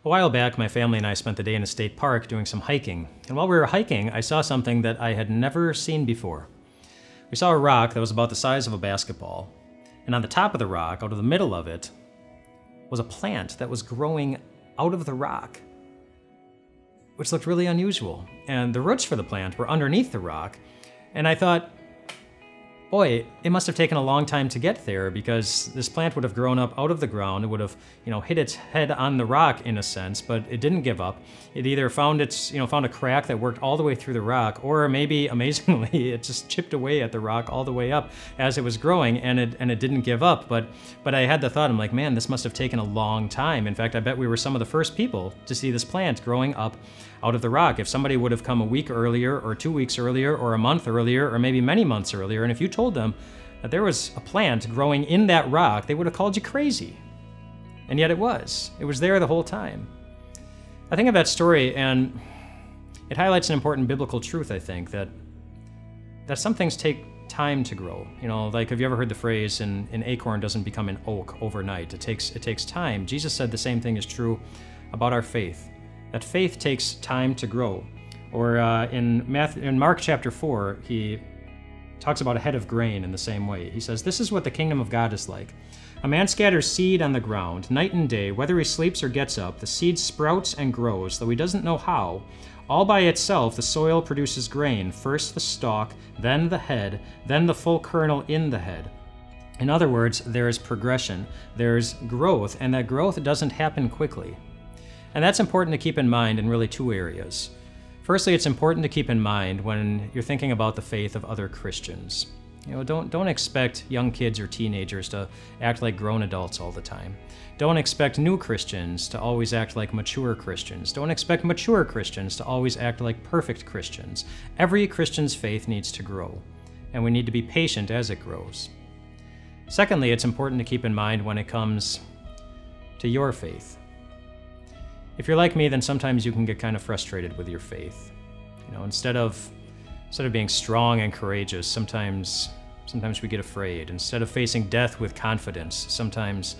A while back, my family and I spent the day in a state park doing some hiking. And while we were hiking, I saw something that I had never seen before. We saw a rock that was about the size of a basketball. And on the top of the rock, out of the middle of it, was a plant that was growing out of the rock, which looked really unusual. And the roots for the plant were underneath the rock. And I thought, boy, it must have taken a long time to get there, because this plant would have grown up out of the ground. It would have, hit its head on the rock in a sense, but it didn't give up. It either found found a crack that worked all the way through the rock, or maybe amazingly, it just chipped away at the rock all the way up as it was growing, and it didn't give up. But I had the thought, I'm like, man, this must have taken a long time. In fact, I bet we were some of the first people to see this plant growing up out of the rock. If somebody would have come a week earlier, or 2 weeks earlier, or a month earlier, or maybe many months earlier, and if you told them that there was a plant growing in that rock, they would have called you crazy. And yet it was there the whole time. I think of that story, and it highlights an important biblical truth, I think, that some things take time to grow. Like, have you ever heard the phrase, an acorn doesn't become an oak overnight? It takes time. Jesus said the same thing is true about our faith, that faith takes time to grow. Or in Mark chapter 4, he talks about a head of grain in the same way. He says, "This is what the kingdom of God is like. A man scatters seed on the ground, night and day. Whether he sleeps or gets up, the seed sprouts and grows, though he doesn't know how. All by itself, the soil produces grain, first the stalk, then the head, then the full kernel in the head." In other words, there is progression, there's growth, and that growth doesn't happen quickly. And that's important to keep in mind in really two areas. Firstly, it's important to keep in mind when you're thinking about the faith of other Christians. Don't expect young kids or teenagers to act like grown adults all the time. Don't expect new Christians to always act like mature Christians. Don't expect mature Christians to always act like perfect Christians. Every Christian's faith needs to grow, and we need to be patient as it grows. Secondly, it's important to keep in mind when it comes to your faith. If you're like me, then sometimes you can get kind of frustrated with your faith. Instead of being strong and courageous, sometimes we get afraid. Instead of facing death with confidence, sometimes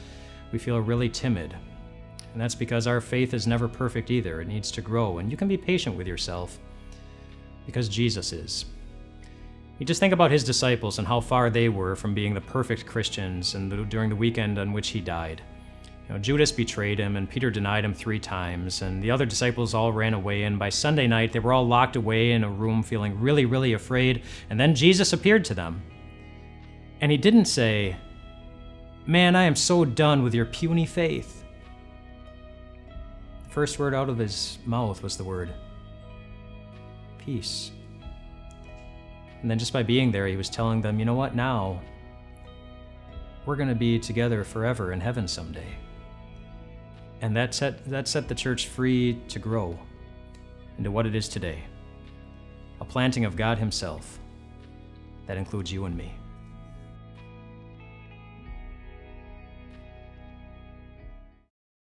we feel really timid. And that's because our faith is never perfect either. It needs to grow, and you can be patient with yourself because Jesus is. You just think about his disciples and how far they were from being the perfect Christians during the weekend on which he died. Judas betrayed him, and Peter denied him 3 times, and the other disciples all ran away, and by Sunday night they were all locked away in a room feeling really, really afraid, and then Jesus appeared to them. And he didn't say, "Man, I am so done with your puny faith." The first word out of his mouth was the word peace. And then just by being there, he was telling them, you know what, now we're going to be together forever in heaven someday. And that set the church free to grow into what it is today, a planting of God himself that includes you and me.